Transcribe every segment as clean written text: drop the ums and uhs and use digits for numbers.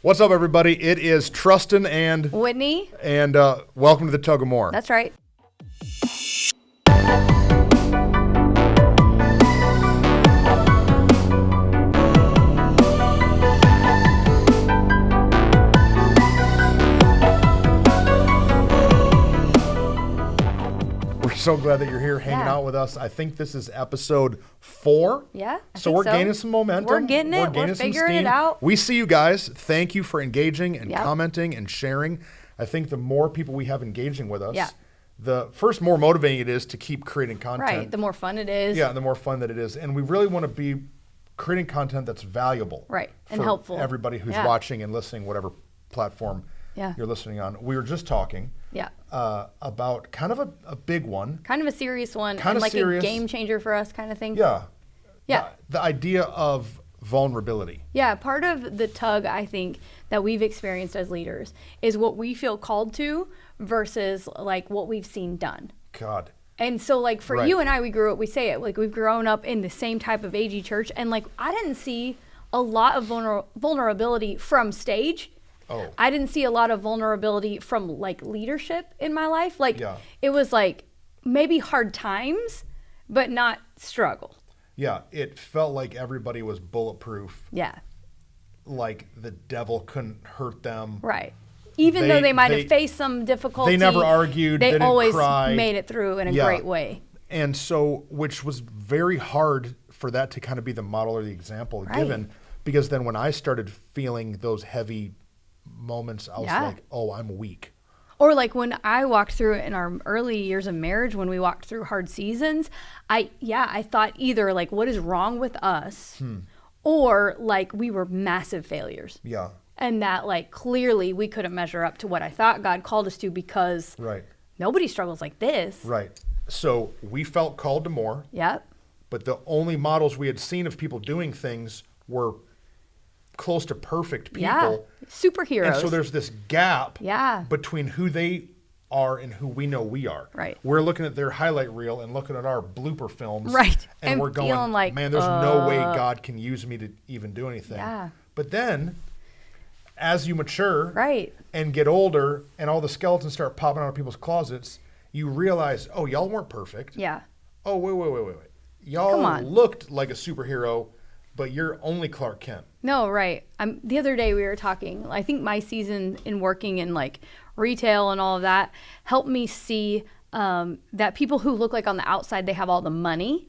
What's up, everybody? It is Truston and Whitney. And welcome to the Tug of More. That's right. We're so glad that you're here hanging out with us. I think this is episode 4. Yeah. So we're gaining some momentum. We're getting it. We're figuring it out. We see you guys. Thank you for engaging and commenting and sharing. I think the more people we have engaging with us, the first more motivating it is to keep creating content. Right. The more fun it is. Yeah, the more fun that it is. And we really want to be creating content that's valuable. Right. And for helpful. Everybody who's watching and listening, whatever platform you're listening on. We were just talking about kind of a big one. Kind of a serious one. Kind of like serious. A game changer for us kind of thing. Yeah. Yeah. The idea of vulnerability. Yeah. Part of the tug, I think, that we've experienced as leaders is what we feel called to versus like what we've seen done. God. And so like for you and I, we've grown up in the same type of AG church. And like, I didn't see a lot of vulnerability from stage. Oh. I didn't see a lot of vulnerability from like leadership in my life. Like it was like maybe hard times, but not struggle. Yeah. It felt like everybody was bulletproof. Yeah. Like the devil couldn't hurt them. Right. Even though they might have faced some difficulty. They never argued. They didn't always cry. made it through in a great way. And so, which was very hard for that to kind of be the model or the example given, because then when I started feeling those heavy moments, I was like, oh, I'm weak. Or like when I walked through it in our early years of marriage, when we walked through hard seasons, I thought either like, what is wrong with us? Or like we were massive failures. Yeah. And that like clearly we couldn't measure up to what I thought God called us to because nobody struggles like this. Right. So we felt called to more. Yep. But the only models we had seen of people doing things were close to perfect people. Yeah. Superheroes. And so there's this gap between who they are and who we know we are. Right. We're looking at their highlight reel and looking at our blooper films. Right. And we're going, like, man, there's no way God can use me to even do anything. Yeah. But then as you mature and get older and all the skeletons start popping out of people's closets, you realize, oh, y'all weren't perfect. Yeah. Oh, wait. Y'all looked like a superhero, but you're only Clark Kent. No, right. The other day we were talking, I think my season in working in like retail and all of that helped me see that people who look like on the outside they have all the money,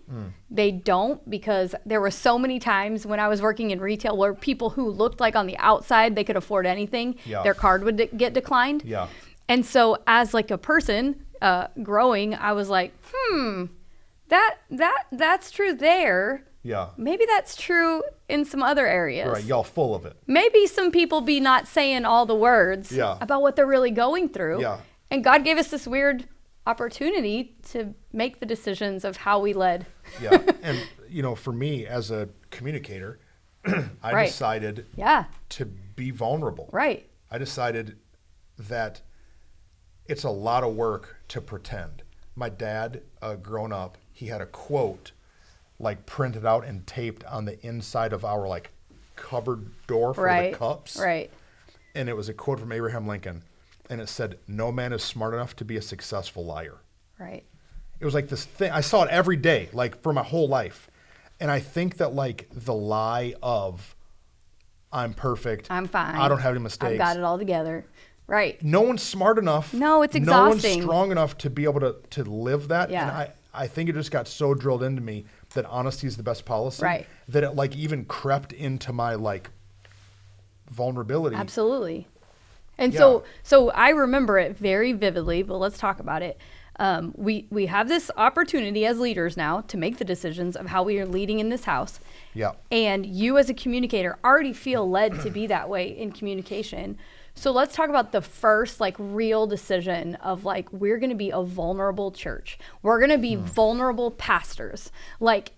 they don't, because there were so many times when I was working in retail where people who looked like on the outside they could afford anything, their card would get declined. Yeah. And so as like a person growing, I was like, that's true there. Yeah. Maybe that's true in some other areas. Right, y'all full of it. Maybe some people be not saying all the words about what they're really going through. Yeah. And God gave us this weird opportunity to make the decisions of how we led. Yeah. And, for me as a communicator, I decided to be vulnerable. Right. I decided that it's a lot of work to pretend. My dad, growing up, he had a quote like printed out and taped on the inside of our like cupboard door for the cups. Right. And it was a quote from Abraham Lincoln. And it said, no man is smart enough to be a successful liar. Right. It was like this thing. I saw it every day, like for my whole life. And I think that like the lie of I'm perfect. I'm fine. I don't have any mistakes. I've got it all together. Right. No one's smart enough. No, it's exhausting. No one's strong enough to be able to live that. Yeah. And I think it just got so drilled into me that honesty is the best policy. Right. That it like even crept into my like vulnerability. Absolutely. And so I remember it very vividly, but let's talk about it. We have this opportunity as leaders now to make the decisions of how we are leading in this house. Yeah. And you as a communicator already feel led to be that way in communication. So let's talk about the first like real decision of like, we're going to be a vulnerable church. We're going to be vulnerable pastors. Like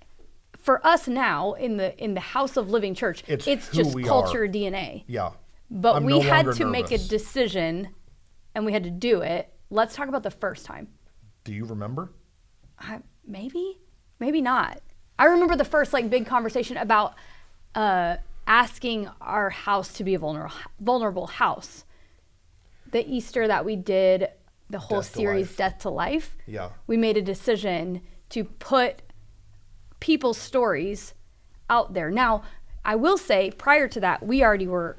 for us now in the House of Living Church, it's just culture DNA. Yeah. But we had to make a decision and we had to do it. Let's talk about the first time. Do you remember? Maybe not. I remember the first like big conversation about asking our house to be a vulnerable house. The Easter that we did, the whole series, Death to Life, we made a decision to put people's stories out there. Now, I will say, prior to that, we were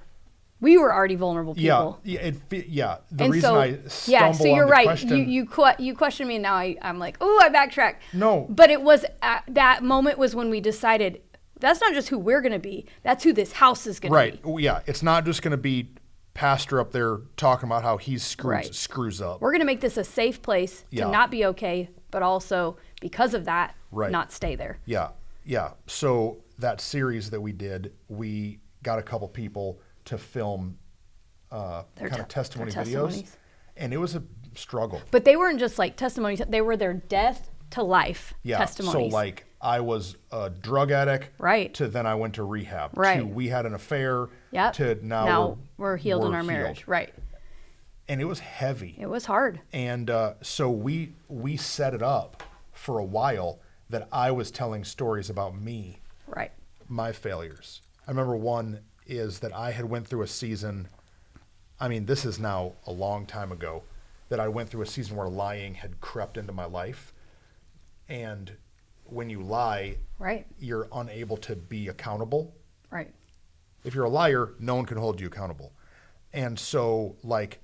already vulnerable people. The and reason so, I stumble so you're on the right. question, You question me, and now I'm like, oh, I backtrack. No, but it was that moment was when we decided that's not just who we're going to be. That's who this house is going to be. Right. Yeah. It's not just going to be pastor up there talking about how he screws up. We're going to make this a safe place to not be okay, but also because of that, not stay there. Yeah. Yeah. So that series that we did, we got a couple people to film kind of testimony videos, and it was a struggle. But they weren't just like testimonies; they were their death to life testimonies. So like I was a drug addict, right? To then I went to rehab, right? To we had an affair, to now we're healed in our marriage, right? And it was heavy. It was hard. And so we set it up for a while that I was telling stories about me, right? My failures. I remember one is that I had went through a season, I mean, this is now a long time ago, that I went through a season where lying had crept into my life. And when you lie, you're unable to be accountable. Right. If you're a liar, no one can hold you accountable. And so like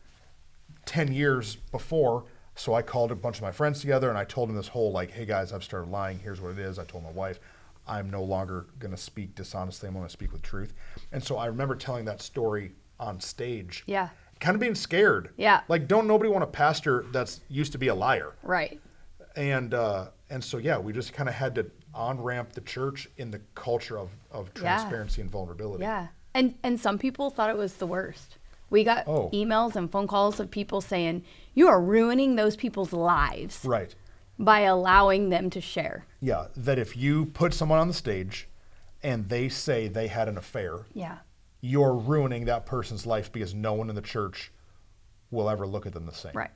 10 years before, so I called a bunch of my friends together and I told them this whole like, hey guys, I've started lying. Here's what it is. I told my wife, I'm no longer going to speak dishonestly. I'm going to speak with truth. And so I remember telling that story on stage. Yeah. Kind of being scared. Yeah. Like, don't nobody want a pastor that's used to be a liar. Right. And so, yeah, we just kind of had to on-ramp the church in the culture of transparency and vulnerability. Yeah. And some people thought it was the worst. We got emails and phone calls of people saying, you are ruining those people's lives. Right. By allowing them to share. Yeah, that if you put someone on the stage and they say they had an affair, you're ruining that person's life because no one in the church will ever look at them the same. Right.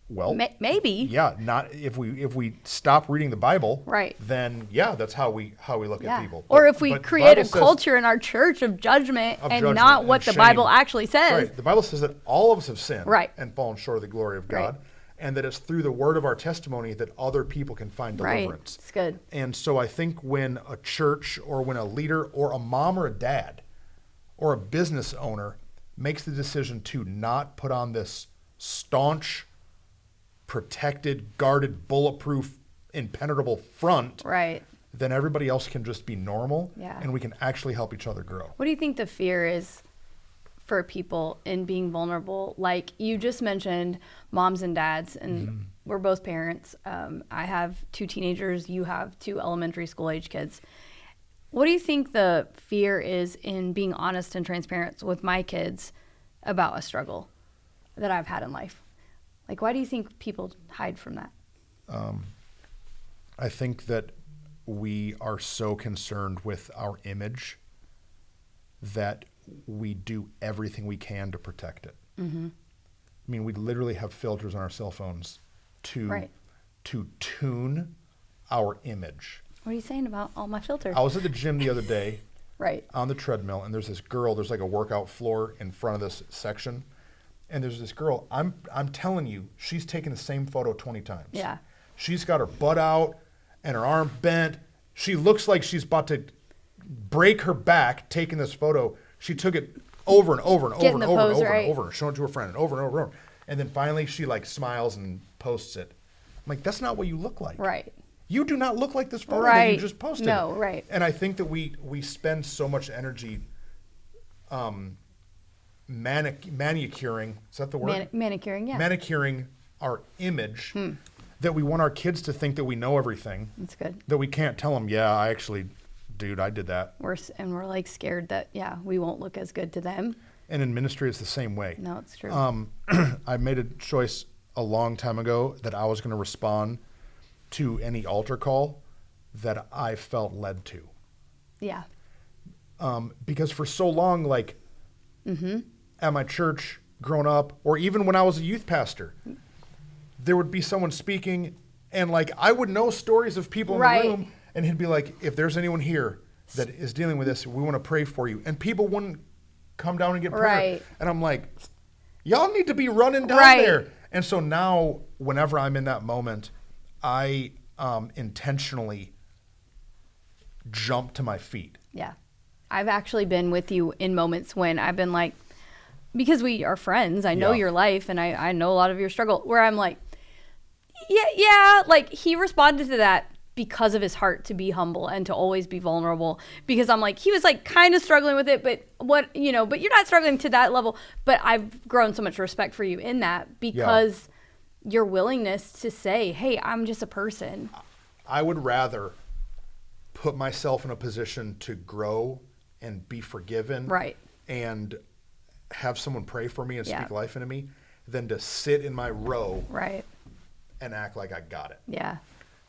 Well, maybe. Yeah, not if we stop reading the Bible, right? Then that's how we look at people. Or if we create a culture in our church of judgment and not what the Bible actually says. Right. The Bible says that all of us have sinned and fallen short of the glory of God. Right. And that it's through the word of our testimony that other people can find deliverance. Right. It's good. And so I think when a church or when a leader or a mom or a dad or a business owner makes the decision to not put on this staunch, protected, guarded, bulletproof, impenetrable front, then everybody else can just be normal and we can actually help each other grow. What do you think the fear is for people in being vulnerable? Like you just mentioned moms and dads, and we're both parents. I have 2 teenagers, you have 2 elementary school age kids. What do you think the fear is in being honest and transparent with my kids about a struggle that I've had in life? Like, why do you think people hide from that? I think that we are so concerned with our image that we do everything we can to protect it. I mean, we literally have filters on our cell phones to tune our image. What are you saying about all my filters? I was at the gym the other day on the treadmill, and there's this girl, there's like a workout floor in front of this section, and there's this girl, I'm telling you, she's taken the same photo 20 times. Yeah. She's got her butt out and her arm bent. She looks like she's about to break her back taking this photo. She took it over and over and over and over and over and over, showing it to her friend and over and over and over. And then finally she like smiles and posts it. I'm like, that's not what you look like. Right. You do not look like this photo that you just posted. No, right. And I think that we spend so much energy manicuring, is that the word? Manicuring, yeah. Manicuring our image that we want our kids to think that we know everything. That's good. That we can't tell them, dude, I did that. We're like scared that, we won't look as good to them. And in ministry, it's the same way. No, it's true. I made a choice a long time ago that I was going to respond to any altar call that I felt led to. Yeah. Because for so long, like at my church growing up, or even when I was a youth pastor, there would be someone speaking and like I would know stories of people in the room, and he'd be like, if there's anyone here that is dealing with this. We want to pray for you. And people wouldn't come down and get prayer. Right. And I'm like, y'all need to be running down Right. there. And so now, whenever I'm in that moment, I intentionally jump to my feet. Yeah. I've actually been with you in moments when I've been like, because we are friends, I know Yeah. your life and I know a lot of your struggle, where I'm like, yeah, like he responded to that because of his heart to be humble and to always be vulnerable, because I'm like, he was like kind of struggling with it, but but you're not struggling to that level. But I've grown so much respect for you in that, because your willingness to say, hey, I'm just a person. I would rather put myself in a position to grow and be forgiven, Right. and have someone pray for me and Yeah. speak life into me, than to sit in my row Right. and act like I got it. Yeah.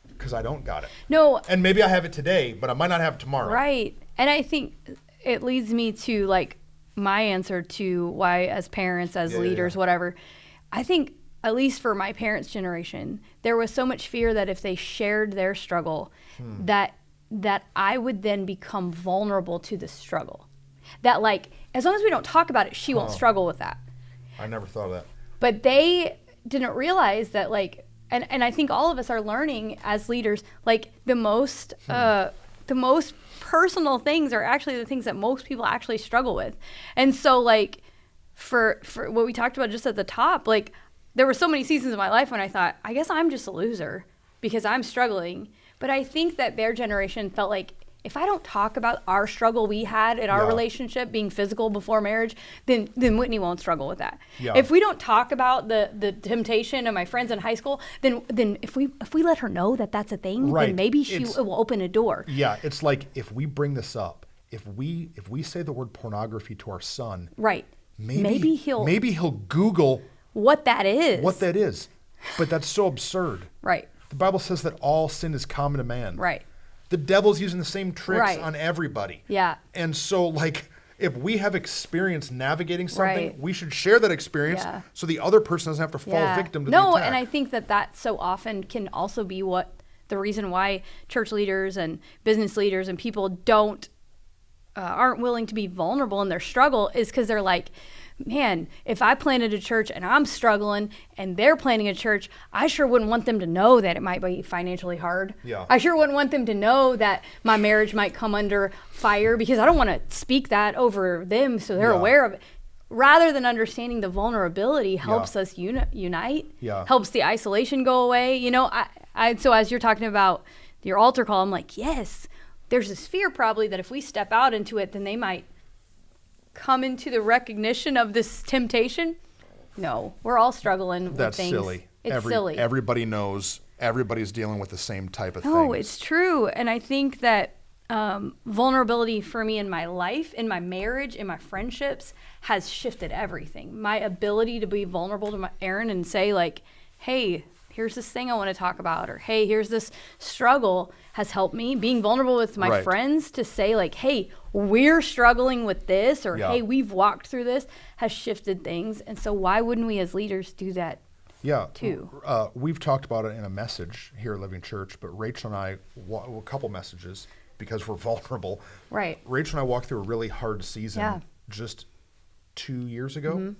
Because I don't got it. No. And maybe I have it today, but I might not have it tomorrow. Right. And I think it leads me to like my answer to why, as parents, as leaders, whatever, I think at least for my parents' generation, there was so much fear that if they shared their struggle, that I would then become vulnerable to the struggle. That like, as long as we don't talk about it, she won't struggle with that. I never thought of that. But they didn't realize that, like, and I think all of us are learning as leaders, like the most personal things are actually the things that most people actually struggle with. And so like for what we talked about just at the top, like there were so many seasons of my life when I thought, I guess I'm just a loser because I'm struggling. But I think that their generation felt like, if I don't talk about our struggle we had in our relationship being physical before marriage, then Whitney won't struggle with that. Yeah. If we don't talk about the temptation of my friends in high school, then if we let her know that that's a thing, Right. then maybe it will open a door. Yeah, it's like if we bring this up, if we say the word pornography to our son, Right. maybe he'll Google what that is. But that's so absurd. Right. The Bible says that all sin is common to man. Right. The devil's using the same tricks Right. on everybody. Yeah. And so, like, if we have experience navigating something, Right. we should share that experience so the other person doesn't have to fall victim to the attack. And I think that so often can also be what the reason why church leaders and business leaders and people aren't willing to be vulnerable in their struggle, is because they're like, man, if I planted a church and I'm struggling and they're planting a church, I sure wouldn't want them to know that it might be financially hard. Yeah. I sure wouldn't want them to know that my marriage might come under fire, because I don't want to speak that over them so they're aware of it. Rather than understanding the vulnerability helps us unite, helps the isolation go away. So as you're talking about your altar call, I'm like, yes, there's this fear probably that if we step out into it, then they might come into the recognition of this temptation. No, we're all struggling with That's things. silly. It's silly. Everybody knows. Everybody's dealing with the same type of thing. No, it's true. And I think that vulnerability for me in my life, in my marriage, in my friendships has shifted everything. My ability to be vulnerable to Aaron and say like, hey, here's this thing I want to talk about, or hey, here's this struggle, has helped me. Being vulnerable with my friends to say like, hey, we're struggling with this, or hey, we've walked through this, has shifted things. And so why wouldn't we as leaders do that too? We've talked about it in a message here at Living Church, but Rachel and I, a couple messages, because we're vulnerable. Right. Rachel and I walked through a really hard season just 2 years ago.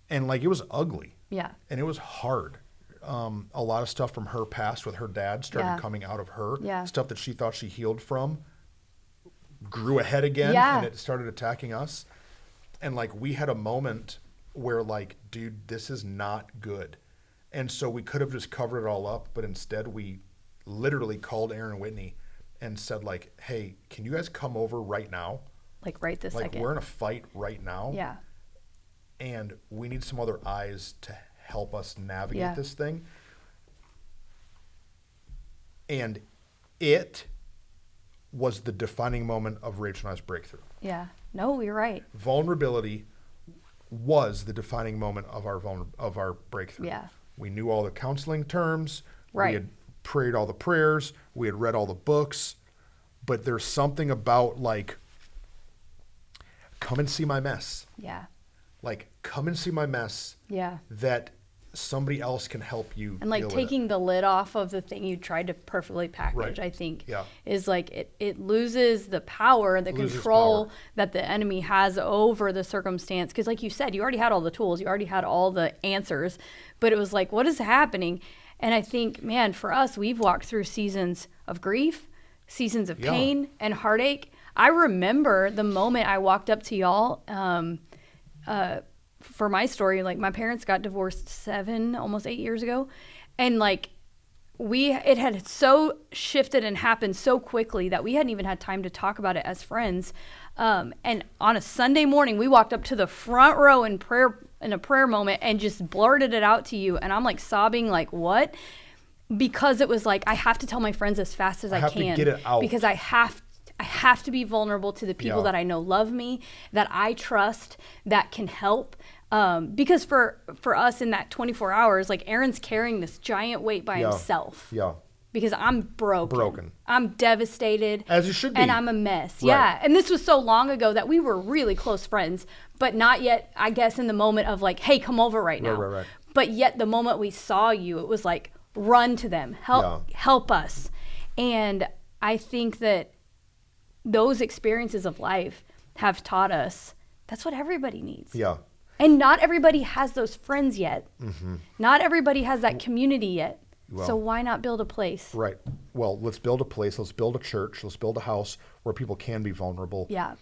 And like, it was ugly. Yeah. And it was hard. A lot of stuff from her past with her dad started coming out of her. Stuff that she thought she healed from grew ahead again, and it started attacking us. And like, we had a moment where like, dude, this is not good. And so we could have just covered it all up, but instead we literally called Aaron and Whitney and said like, hey, can you guys come over right now? Like right this second. Like, we're in a fight right now. Yeah. And we need some other eyes to help us navigate this thing. And it was the defining moment of Rachel and I's breakthrough. Yeah. No, you're right. Vulnerability was the defining moment of our breakthrough. Yeah. We knew all the counseling terms. Right. We had prayed all the prayers. We had read all the books. But there's something about like, come and see my mess. Yeah. Like, come and see my mess. Yeah. That somebody else can help you. And like deal with taking the lid off of the thing you tried to perfectly package, Right. I think, Yeah. is like it loses the power, the Loses control power. that the enemy has over the circumstance. Because like you said, you already had all the tools, you already had all the answers, but it was like, what is happening? And I think, man, for us, we've walked through seasons of grief, seasons of Yeah. pain and heartache. I remember the moment I walked up to y'all, for my story, like my parents got divorced 7, almost 8 years ago. And like it had so shifted and happened so quickly that we hadn't even had time to talk about it as friends. And on a Sunday morning, we walked up to the front row in a prayer moment and just blurted it out to you. And I'm like sobbing, like, what? Because it was like, I have to tell my friends as fast as I have can. to get it out. Because I have to be vulnerable to the people Yeah. that I know love me, that I trust, that can help. Because for us in that 24 hours, like Aaron's carrying this giant weight by Yeah. himself. Yeah. Because I'm broken. I'm devastated. As you should be. And I'm a mess. Right. Yeah. And this was so long ago that we were really close friends, but not yet, I guess, in the moment of like, hey, come over right now. Right. But yet the moment we saw you, it was like, run to them, help us. And I think that those experiences of life have taught us that's what everybody needs. Yeah. And not everybody has those friends yet. Mm-hmm. Not everybody has that community yet. Well, so why not build a place? Right. Well, let's build a place. Let's build a church. Let's build a house where people can be vulnerable. Yeah.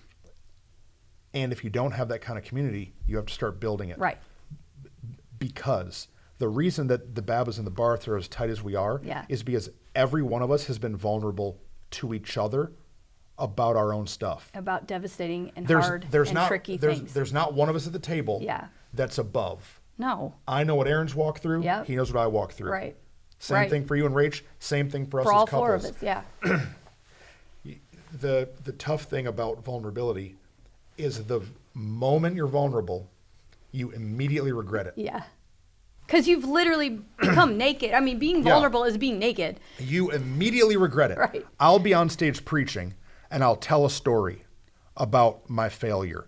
And if you don't have that kind of community, you have to start building it. Right. Because the reason that the Babas and the Barth are as tight as we are Yeah. is because every one of us has been vulnerable to each other about our own stuff. About devastating and There's hard and not, tricky there's, things. There's not one of us at the table Yeah. that's above. No. I know what Aaron's walked through. Yep. He knows what I walked through. Right. Same Right. thing for you and Rach. Same thing for us For as all couples. 4 of us, yeah. The tough thing about vulnerability is the moment you're vulnerable, you immediately regret it. Yeah. Because you've literally become naked. I mean, being vulnerable is being naked. You immediately regret it. Right. I'll be on stage preaching and I'll tell a story about my failure.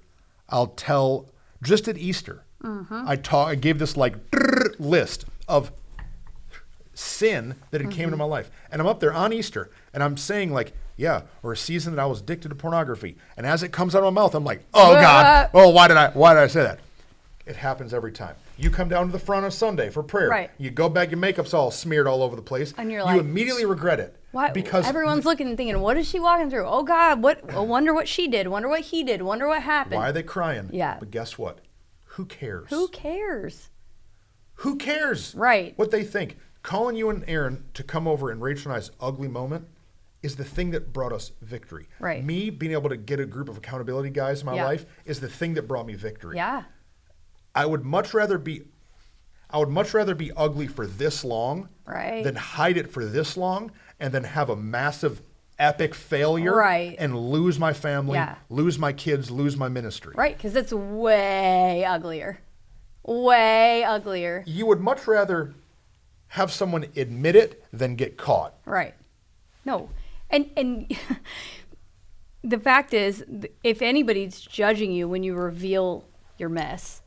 I'll tell, just at Easter, I gave this like list of sin that had came into my life. And I'm up there on Easter and I'm saying like, yeah, or a season that I was addicted to pornography. And as it comes out of my mouth, I'm like, oh God, oh, why did I say that? It happens every time. You come down to the front on Sunday for prayer. Right. You go back, your makeup's all smeared all over the place. And you're you like, immediately regret it. Why? Because Everyone's looking and thinking, what is she walking through? Oh God, I wonder what she did. Wonder what he did. Wonder what happened. why are they crying? Yeah. But guess what? Who cares? Who cares? Who cares? Right. What they think. Calling you and Aaron to come over in Rachel and I's ugly moment is the thing that brought us victory. Right. Me being able to get a group of accountability guys in my Yeah. life is the thing that brought me victory. Yeah. I would much rather be ugly for this long Right. than hide it for this long and then have a massive epic failure Right. and lose my family, Yeah. lose my kids, lose my ministry. Right. Because it's way uglier. Way uglier. You would much rather have someone admit it than get caught. Right. No. And the fact is, if anybody's judging you when you reveal your mess,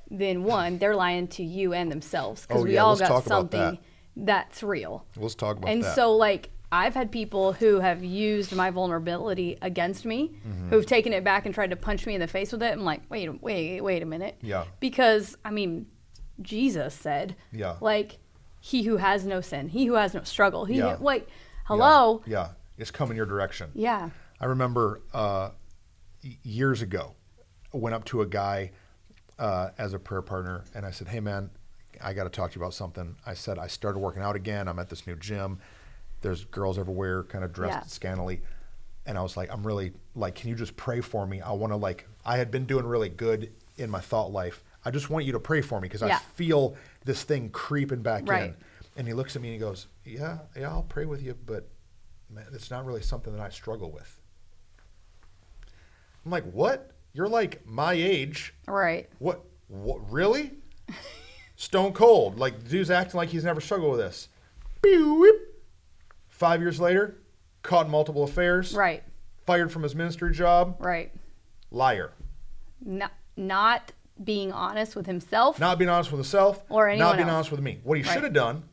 then one, they're lying to you and themselves, because Oh, we yeah, all let's got talk about something that's real. Let's talk about And that. so, like, I've had people who have used my vulnerability against me, Mm-hmm. who've taken it back and tried to punch me in the face with it. I'm like, wait a minute. Yeah. Because, I mean, Jesus said, Yeah. like, he who has no sin, he who has no struggle, Yeah. like, hello. Yeah. It's coming your direction. Yeah. I remember years ago, I went up to a guy as a prayer partner, and I said, hey, man, I got to talk to you about something. I said, I started working out again. I'm at this new gym. There's girls everywhere kind of dressed Yeah. scantily. And I was like, I'm really, like, can you just pray for me? I want to, like, I had been doing really good in my thought life. I just want you to pray for me because I Yeah. feel this thing creeping back Right. in. And he looks at me and he goes, yeah, I'll pray with you, but man, it's not really something that I struggle with. I'm like, what? You're like my age. Right. What really? Stone cold. Like, the dude's acting like he's never struggled with this. Pew, whip. 5 years later, caught in multiple affairs. Right. Fired from his ministry job. Right. Liar. Not being honest with himself. Not being honest with himself. Or anyone Not being else. honest with me. What he Right. should have done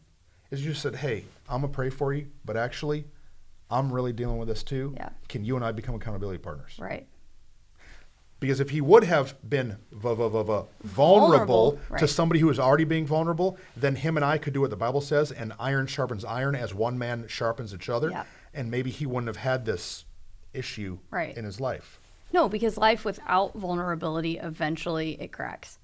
is you just said, hey, I'm going to pray for you, but actually, I'm really dealing with this too. Yeah. Can you and I become accountability partners? Right. Because if he would have been vulnerable Vulnerable, to right. somebody who is already being vulnerable, then him and I could do what the Bible says, and iron sharpens iron as one man sharpens each other. Yeah. And maybe he wouldn't have had this issue Right. in his life. No, because life without vulnerability, eventually it cracks.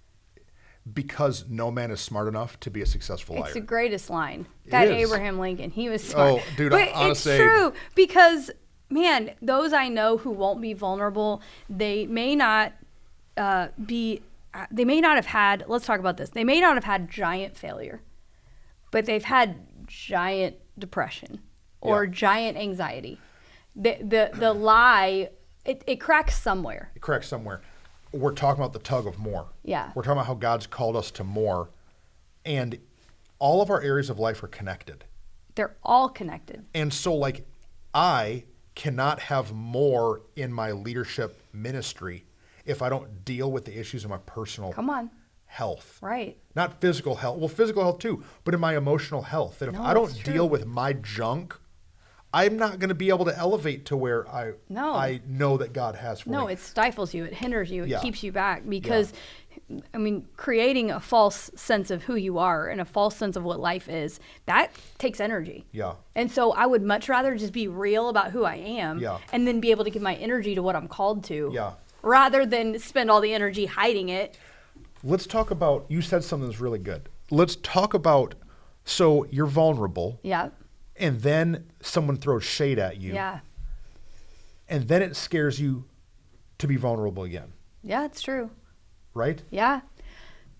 Because no man is smart enough to be a successful liar. It's the greatest line. That is. Abraham Lincoln, he was smart. Oh, dude, but honestly. it's true because, man, those I know who won't be vulnerable, they may not they may not have had, let's talk about this. They may not have had giant failure, but they've had giant depression or Yeah. giant anxiety. The lie, it cracks somewhere. It cracks somewhere. We're talking about the tug of more. Yeah. We're talking about how God's called us to more. And all of our areas of life are connected. They're all connected. And so, like, I cannot have more in my leadership ministry if I don't deal with the issues of my personal Come on. health. Right. Not physical health. Well, physical health too, but in my emotional health. That if No, I don't it's true. deal with my junk, I'm not going to be able to elevate to where I know that God has for No, me. it stifles you. It hinders you. It Yeah. keeps you back because, I mean, creating a false sense of who you are and a false sense of what life is, that takes energy. Yeah. And so I would much rather just be real about who I am Yeah. and then be able to give my energy to what I'm called to Yeah. rather than spend all the energy hiding it. Let's talk about, you said something that's really good. Let's talk about, so you're vulnerable, Yeah. and then someone throws shade at you, Yeah. and then it scares you to be vulnerable again, Yeah, it's true. right? Yeah.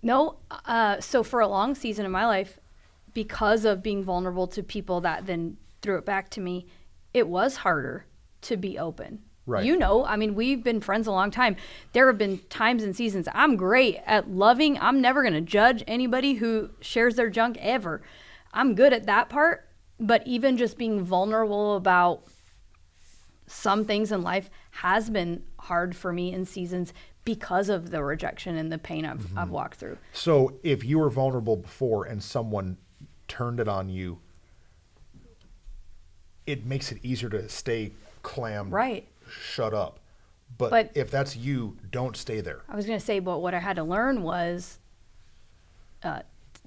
No, so for a long season of my life, because of being vulnerable to people that then threw it back to me, it was harder to be open. Right. You know, I mean, we've been friends a long time. There have been times and seasons I'm great at loving. I'm never going to judge anybody who shares their junk ever. I'm good at that part. But even just being vulnerable about some things in life has been hard for me in seasons because of the rejection and the pain I've walked through. So if you were vulnerable before and someone turned it on you, it makes it easier to stay clammed, Right. shut up. But But- if that's you, don't stay there. I was going to say, but what I had to learn was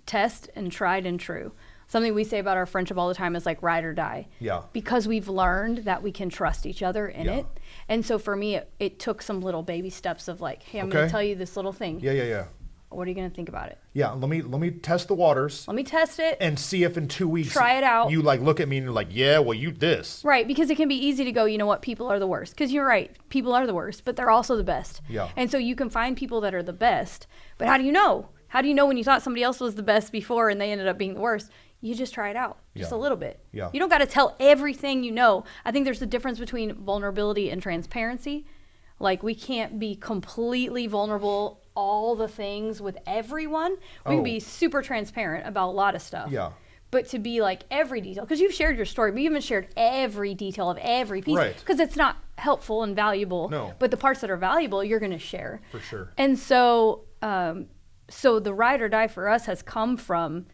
test and tried and true. Something we say about our friendship all the time is like ride or die. Yeah. Because we've learned that we can trust each other in Yeah. it. And so for me, it took some little baby steps of like, hey, I'm going Okay. to tell you this little thing. Yeah. What are you going to think about it? Yeah, let me test the waters Let me test it. and see if in 2 weeks Try it out. you like look at me and you're like, yeah, well, you this. Right, because it can be easy to go, you know what, people are the worst. Because you're right, people are the worst, but they're also the best. Yeah. And so you can find people that are the best, but how do you know? How do you know when you thought somebody else was the best before and they ended up being the worst? You just try it out, just Yeah. a little bit. Yeah. You don't got to tell everything you know. I think there's a difference between vulnerability and transparency. Like, we can't be completely vulnerable all the things with everyone. We can Oh. be super transparent about a lot of stuff. Yeah. But to be like every detail, because you've shared your story, but you haven't shared every detail of every piece. Right. Because it's not helpful and valuable. No. But the parts that are valuable, you're going to share. For sure. And so, so the ride or die for us has come from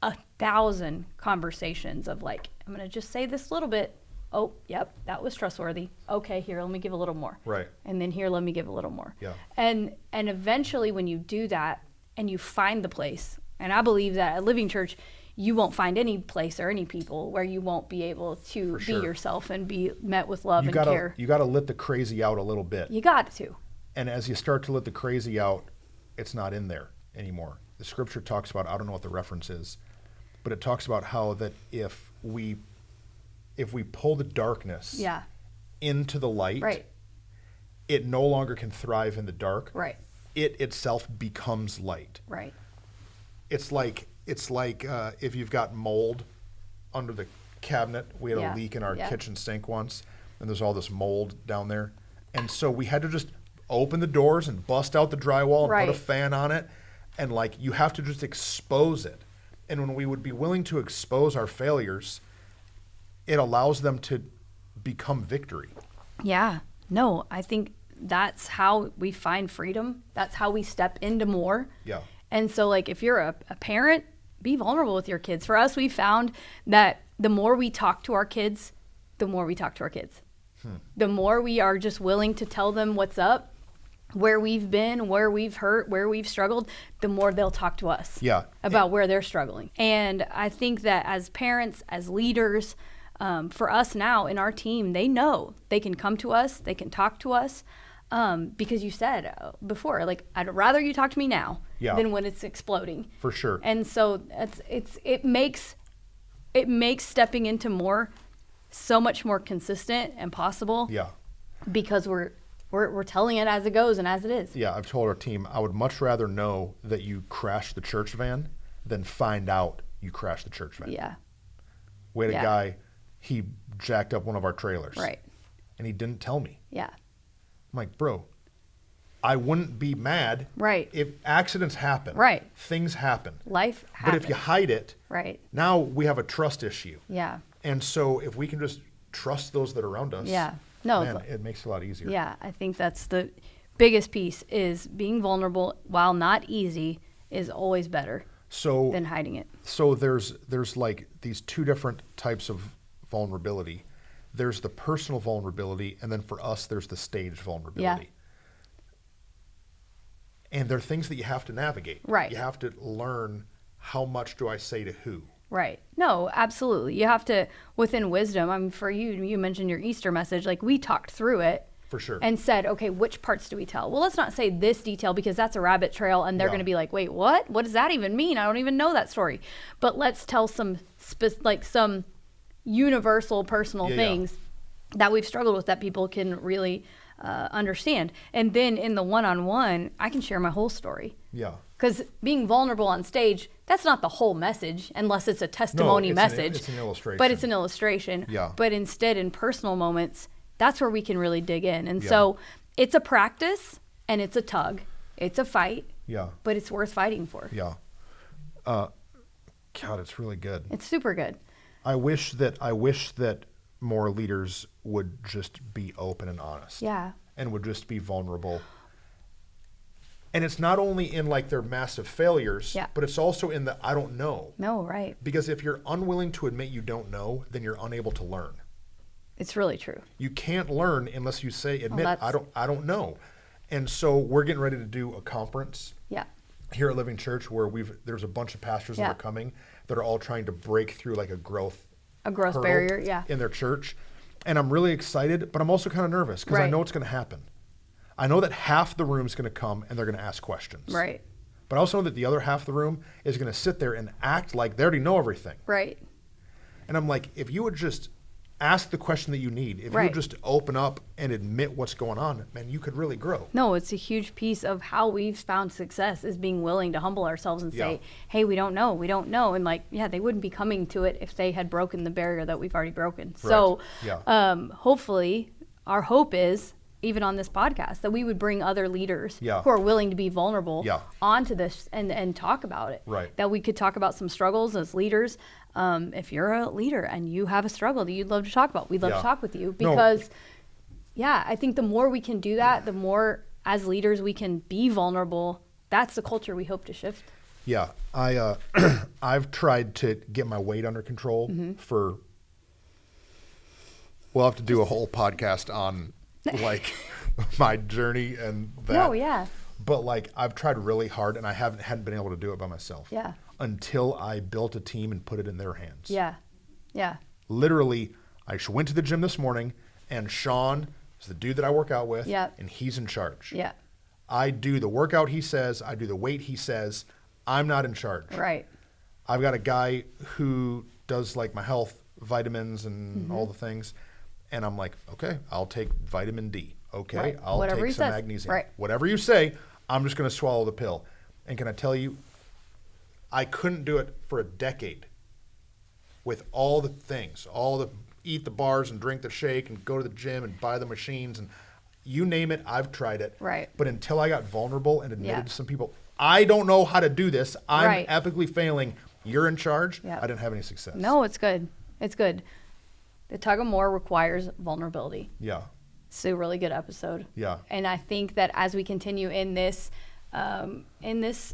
1,000 conversations of like, I'm going to just say this little bit. Oh, yep, that was trustworthy. Okay, here, let me give a little more. Right. And then here, let me give a little more. Yeah. And eventually when you do that and you find the place, and I believe that at Living Church, you won't find any place or any people where you won't be able to be sure. yourself and be met with love You and gotta care. you gotta let the crazy out a little bit. You got to. And as you start to let the crazy out, it's not in there anymore. The scripture talks about, I don't know what the reference is, but it talks about how that if we pull the darkness Yeah. into the light, Right. it no longer can thrive in the dark. Right. It itself becomes light. Right. It's like if you've got mold under the cabinet. We had Yeah. a leak in our Yeah. kitchen sink once, and there's all this mold down there. And so we had to just open the doors and bust out the drywall and Right. put a fan on it. And like, you have to just expose it. And when we would be willing to expose our failures, it allows them to become victory. Yeah. No, I think that's how we find freedom. That's how we step into more. Yeah. And so, like, if you're a parent, be vulnerable with your kids. For us, we found that the more we talk to our kids, the more we talk to our kids. The more we are just willing to tell them what's up, where we've been, where we've hurt, where we've struggled, the more they'll talk to us about where they're struggling. And I think that as parents, as leaders, for us now in our team, they know they can come to us, they can talk to us, because you said before, like, I'd rather you talk to me now than when it's exploding. For sure. And so it makes stepping into more so much more consistent and possible. Yeah. Because we're telling it as it goes and as it is. Yeah, I've told our team I would much rather know that you crashed the church van than find out you crashed the church van. Yeah. We had a guy, he jacked up one of our trailers. Right. And he didn't tell me. Yeah. I'm like, bro, I wouldn't be mad. Right. If accidents happen. Right. Things happen. Life happens. But if you hide it, right. now we have a trust issue. Yeah. And so if we can just trust those that are around us, man, it makes it a lot easier. Yeah, I think that's the biggest piece, is being vulnerable, while not easy, is always better than hiding it. So there's like these two different types of vulnerability. There's the personal vulnerability, and then for us, there's the stage vulnerability. And they're things that you have to navigate. Right. You have to learn, how much do I say to who? Right. No, absolutely. You have to, within wisdom, I mean, for you mentioned your Easter message, like, we talked through it. For sure. And said, okay, which parts do we tell? Well, let's not say this detail, because that's a rabbit trail, and they're going to be like, wait, what? What does that even mean? I don't even know that story. But let's tell some universal personal things that we've struggled with that people can really understand. And then in the one-on-one, I can share my whole story. Yeah. Because being vulnerable on stage, that's not the whole message, unless it's a testimony message. It's an illustration. But it's an illustration. Yeah. But instead, in personal moments, that's where we can really dig in. And so it's a practice, and it's a tug. It's a fight. Yeah. But it's worth fighting for. Yeah. God, it's really good. It's super good. I wish that more leaders would just be open and honest. Yeah. And would just be vulnerable. And it's not only in like their massive failures, but it's also in the I don't know. No, right. Because if you're unwilling to admit you don't know, then you're unable to learn. It's really true. You can't learn unless you admit I don't know. And so we're getting ready to do a conference here at Living Church where there's a bunch of pastors that are coming that are all trying to break through like a growth barrier in their church. And I'm really excited, but I'm also kind of nervous because I know what's going to happen. I know that half the room is going to come and they're going to ask questions. Right. But I also know that the other half of the room is going to sit there and act like they already know everything. Right. And I'm like, if you would just ask the question that you need, if you would just open up and admit what's going on, man, you could really grow. No, it's a huge piece of how we've found success, is being willing to humble ourselves and say, hey, we don't know. And like, they wouldn't be coming to it if they had broken the barrier that we've already broken. Right. So hopefully our hope is, even on this podcast, that we would bring other leaders who are willing to be vulnerable onto this and talk about it. Right. That we could talk about some struggles as leaders. If you're a leader and you have a struggle that you'd love to talk about, we'd love to talk with you, because I think the more we can do that, the more as leaders we can be vulnerable. That's the culture we hope to shift. Yeah. I've tried to get my weight under control we'll have to do a whole podcast on like my journey and that. No, yeah. But like, I've tried really hard and I hadn't been able to do it by myself. Yeah. Until I built a team and put it in their hands. Yeah. Yeah. Literally, I went to the gym this morning and Sean is the dude that I work out with. Yeah. And he's in charge. Yeah. I do the workout he says, I do the weight he says. I'm not in charge. Right. I've got a guy who does like my health, vitamins and all the things. And I'm like, okay, I'll take vitamin D. Okay, I'll take some magnesium. Right. Whatever you say, I'm just going to swallow the pill. And can I tell you, I couldn't do it for a decade with all the things, eat the bars and drink the shake and go to the gym and buy the machines and you name it, I've tried it. Right. But until I got vulnerable and admitted to some people, I don't know how to do this. I'm epically failing. You're in charge. I didn't have any success. No, it's good. It's good. The tug of war requires vulnerability. Yeah. It's a really good episode. Yeah. And I think that as we continue in this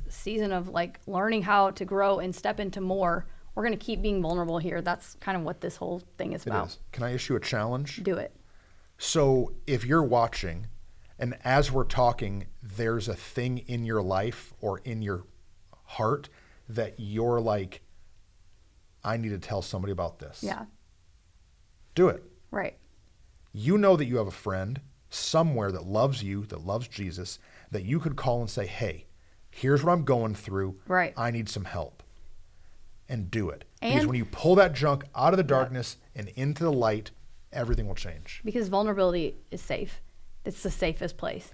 season of like learning how to grow and step into more, we're going to keep being vulnerable here. That's kind of what this whole thing is about. It is. Can I issue a challenge? Do it. So if you're watching and as we're talking, there's a thing in your life or in your heart that you're like, I need to tell somebody about this. Yeah. Do it. Right. You know that you have a friend somewhere that loves you, that loves Jesus, that you could call and say, hey, here's what I'm going through. Right. I need some help. And do it. And because when you pull that junk out of the darkness and into the light, everything will change. Because vulnerability is safe. It's the safest place.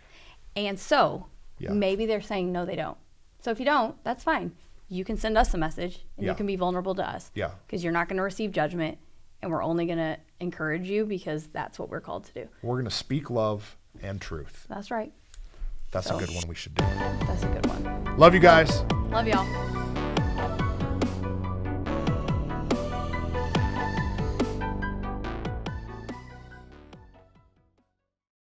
And so maybe they're saying, no, they don't. So if you don't, that's fine. You can send us a message and you can be vulnerable to us. Yeah. Because you're not going to receive judgment. And we're only going to encourage you because that's what we're called to do. We're going to speak love and truth. That's right. That's a good one we should do. That's a good one. Love you guys. Love y'all.